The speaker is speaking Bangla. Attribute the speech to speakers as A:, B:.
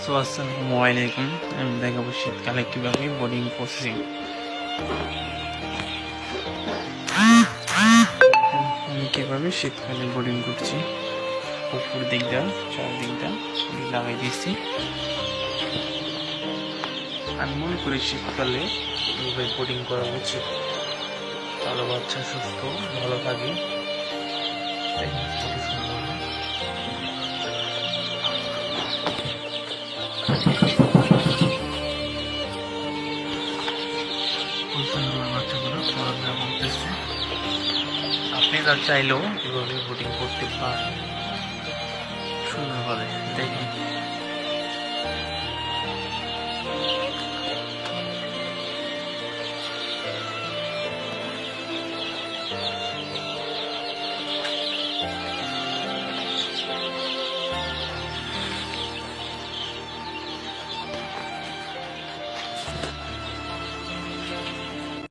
A: সো আসসালামু আলাইকুম। আমি দেখাবো শীতকালে কিভাবে বোর্ডিং করছি। আমি কিভাবে শীতকালে বোর্ডিং করছি। উপর দিকটা চারদিকটা লাগাই দিচ্ছি। আমি মনে করি শীতকালে এইভাবে বোর্ডিং করা উচিত, ভালো বাচ্চা সুস্থ ভালো থাকে। কত সুন্দর বাচ্চাগুলো পড়াশোনা করতেছে। আপনি চাইলেও এভাবে বোটিং করতে পারেন সুন্দরভাবে। দেখুন